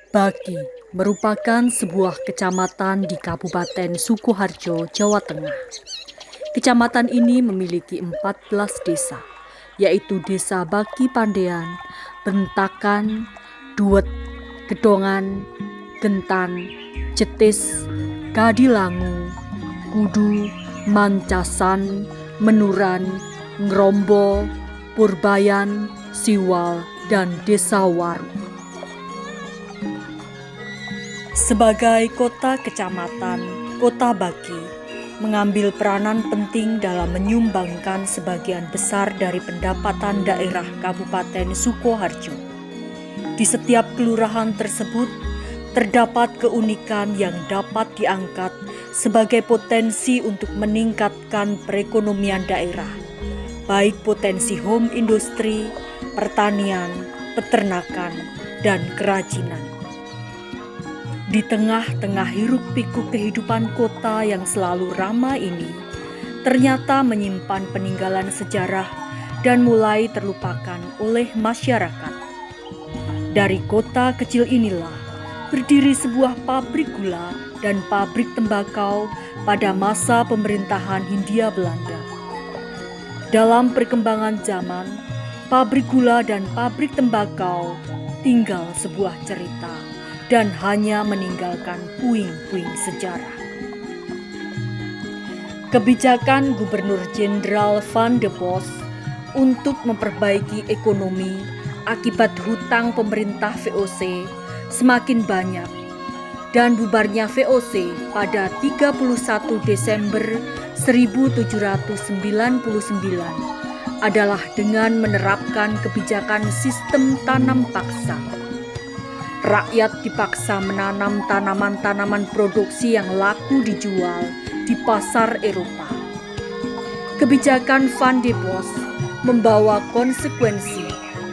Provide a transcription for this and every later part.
Baki merupakan sebuah kecamatan di Kabupaten Sukoharjo, Jawa Tengah. Kecamatan ini memiliki 14 desa, yaitu Desa Baki Pandean, Bentakan, Duet, Gedongan, Gentan, Jetis, Kadilangu, Kudu, Mancasan, Menuran, Ngrombo, Purbayan, Siwal, dan Desa Waru. Sebagai kota kecamatan, Kota Baki mengambil peranan penting dalam menyumbangkan sebagian besar dari pendapatan daerah Kabupaten Sukoharjo. Di setiap kelurahan tersebut terdapat keunikan yang dapat diangkat sebagai potensi untuk meningkatkan perekonomian daerah, baik potensi home industri, pertanian, peternakan, dan kerajinan. Di tengah-tengah hiruk-pikuk kehidupan kota yang selalu ramai ini, ternyata menyimpan peninggalan sejarah dan mulai terlupakan oleh masyarakat. Dari kota kecil inilah berdiri sebuah pabrik gula dan pabrik tembakau pada masa pemerintahan Hindia Belanda. Dalam perkembangan zaman, pabrik gula dan pabrik tembakau tinggal sebuah cerita dan hanya meninggalkan puing-puing sejarah. Kebijakan Gubernur Jenderal Van de Bos untuk memperbaiki ekonomi akibat hutang pemerintah VOC semakin banyak dan bubarnya VOC pada 31 Desember 1799 adalah dengan menerapkan kebijakan sistem tanam paksa. Rakyat dipaksa menanam tanaman-tanaman produksi yang laku dijual di pasar Eropa. Kebijakan Van de Bos membawa konsekuensi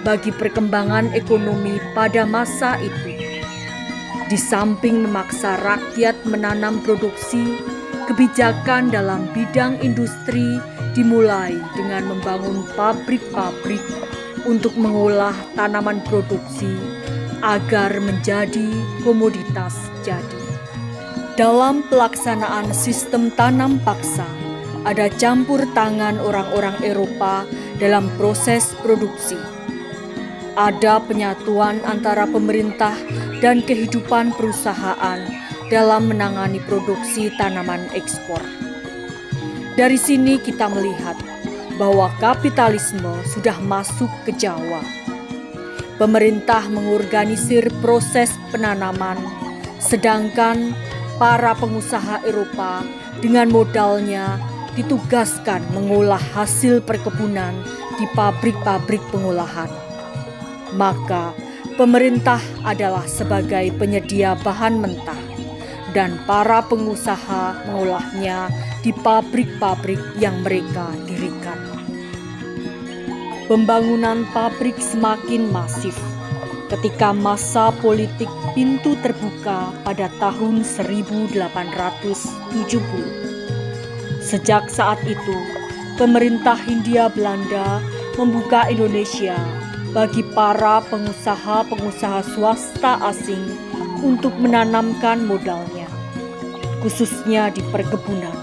bagi perkembangan ekonomi pada masa itu. Di samping memaksa rakyat menanam produksi, kebijakan dalam bidang industri dimulai dengan membangun pabrik-pabrik untuk mengolah tanaman produksi agar menjadi komoditas jadi. Dalam pelaksanaan sistem tanam paksa, ada campur tangan orang-orang Eropa dalam proses produksi. Ada penyatuan antara pemerintah dan kehidupan perusahaan dalam menangani produksi tanaman ekspor. Dari sini kita melihat bahwa kapitalisme sudah masuk ke Jawa. Pemerintah mengorganisir proses penanaman, sedangkan para pengusaha Eropa dengan modalnya ditugaskan mengolah hasil perkebunan di pabrik-pabrik pengolahan. Maka pemerintah adalah sebagai penyedia bahan mentah dan para pengusaha mengolahnya di pabrik-pabrik yang mereka dirikan. Pembangunan pabrik semakin masif ketika masa politik pintu terbuka pada tahun 1870. Sejak saat itu, pemerintah Hindia Belanda membuka Indonesia bagi para pengusaha-pengusaha swasta asing untuk menanamkan modalnya, khususnya di perkebunan.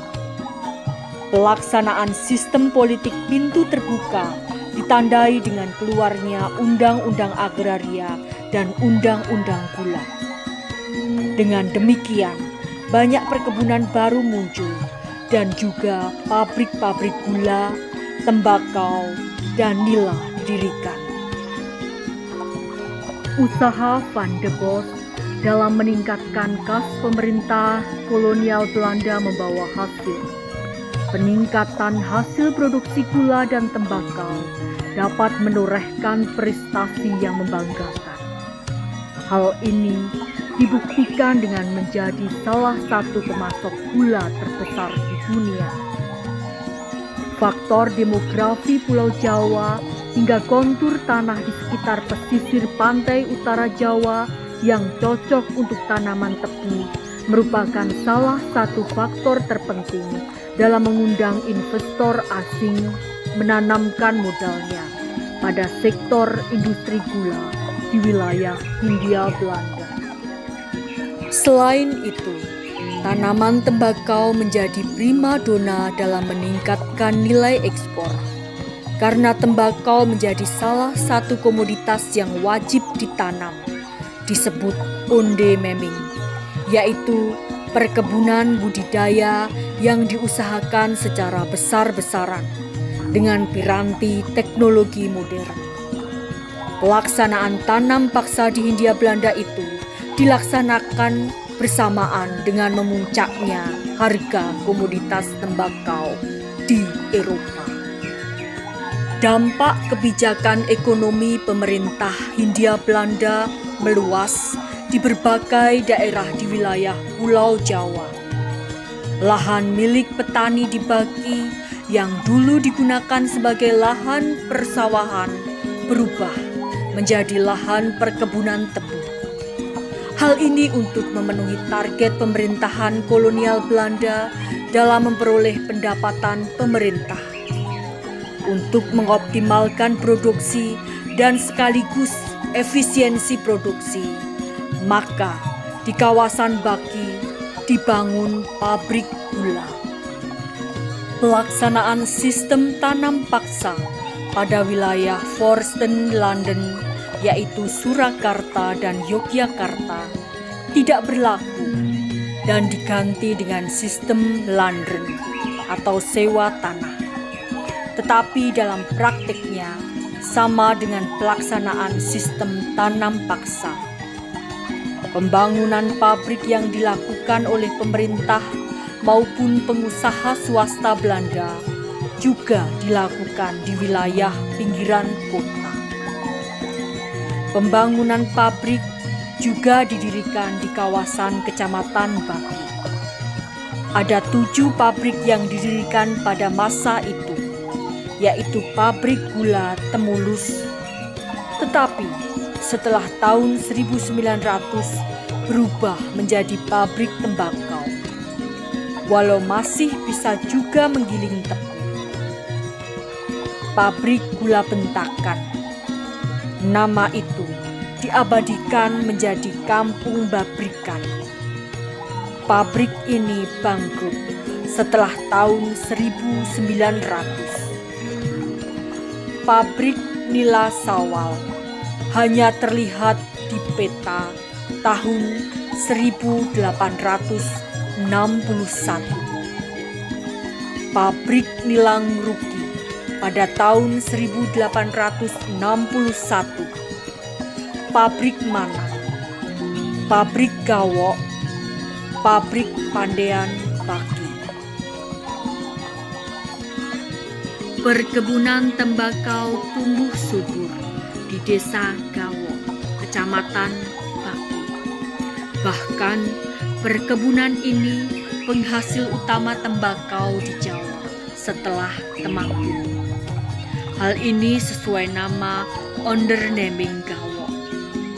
Pelaksanaan sistem politik pintu terbuka ditandai dengan keluarnya Undang-Undang Agraria dan Undang-Undang Gula. Dengan demikian, banyak perkebunan baru muncul dan juga pabrik-pabrik gula, tembakau, dan nila didirikan. Usaha Van de Bos dalam meningkatkan kas pemerintah kolonial Belanda membawa hasil. Peningkatan hasil produksi gula dan tembakau dapat menorehkan prestasi yang membanggakan. Hal ini dibuktikan dengan menjadi salah satu pemasok gula terbesar di dunia. Faktor demografi Pulau Jawa hingga kontur tanah di sekitar pesisir pantai utara Jawa yang cocok untuk tanaman tebu merupakan salah satu faktor terpenting dalam mengundang investor asing menanamkan modalnya pada sektor industri gula di wilayah Hindia Belanda. Selain itu, tanaman tembakau menjadi primadona dalam meningkatkan nilai ekspor. Karena tembakau menjadi salah satu komoditas yang wajib ditanam, disebut onde-meming, yaitu perkebunan budidaya yang diusahakan secara besar-besaran dengan piranti teknologi modern. Pelaksanaan tanam paksa di Hindia Belanda itu dilaksanakan bersamaan dengan memuncaknya harga komoditas tembakau di Eropa. Dampak kebijakan ekonomi pemerintah Hindia Belanda meluas di berbagai daerah di wilayah Pulau Jawa. Lahan milik petani dibagi yang dulu digunakan sebagai lahan persawahan berubah menjadi lahan perkebunan tebu. Hal ini untuk memenuhi target pemerintahan kolonial Belanda dalam memperoleh pendapatan pemerintah. Untuk mengoptimalkan produksi dan sekaligus efisiensi produksi, maka di kawasan Baki dibangun pabrik gula. Pelaksanaan sistem tanam paksa pada wilayah Forsten Landen, yaitu Surakarta dan Yogyakarta, tidak berlaku dan diganti dengan sistem landren atau sewa tanah. Tetapi dalam praktiknya sama dengan pelaksanaan sistem tanam paksa. Pembangunan pabrik yang dilakukan oleh pemerintah maupun pengusaha swasta Belanda juga dilakukan di wilayah pinggiran kota. Pembangunan pabrik juga didirikan di kawasan Kecamatan Baki. Ada 7 pabrik yang didirikan pada masa itu, yaitu pabrik gula Temulus. Tetapi setelah tahun 1900 berubah menjadi pabrik tembakau, walau masih bisa juga menggiling tebu. Pabrik gula Bentakan, nama itu diabadikan menjadi Kampung Babrikan. Pabrik ini bangkrut setelah tahun 1900. Pabrik Nila Sawal hanya terlihat di peta tahun 1861. Pabrik Nilang Ruki pada tahun 1861. Pabrik Manang, Pabrik Gawok, Pabrik Pandean Baki. Perkebunan tembakau tumbuh subur di Desa Gawok, Kecamatan Baki. Bahkan perkebunan ini penghasil utama tembakau di Jawa setelah Temanggung. Hal ini sesuai nama Onderneming Gawok.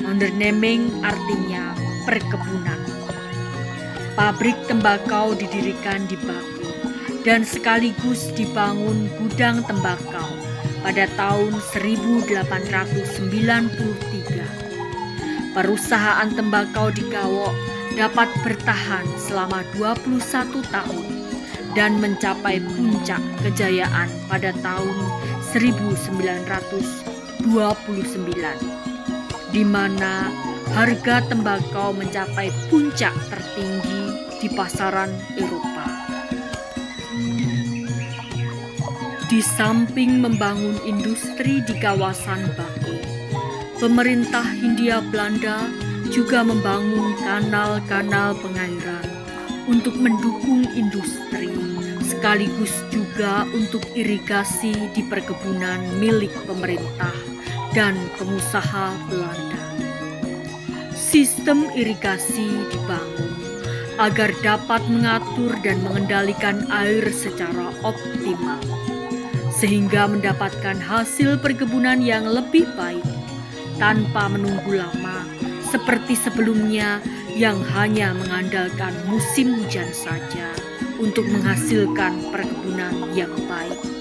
Onderneming artinya perkebunan. Pabrik tembakau didirikan di Baki dan sekaligus dibangun gudang tembakau pada tahun 1893. Perusahaan tembakau di Gawok dapat bertahan selama 21 tahun dan mencapai puncak kejayaan pada tahun 1929, di mana harga tembakau mencapai puncak tertinggi di pasaran Eropa. Di samping membangun industri di kawasan Baki, pemerintah Hindia Belanda juga membangun kanal-kanal pengairan untuk mendukung industri, sekaligus juga untuk irigasi di perkebunan milik pemerintah dan pengusaha Belanda. Sistem irigasi dibangun agar dapat mengatur dan mengendalikan air secara optimal, sehingga mendapatkan hasil perkebunan yang lebih baik tanpa menunggu lama seperti sebelumnya yang hanya mengandalkan musim hujan saja untuk menghasilkan perkebunan yang baik.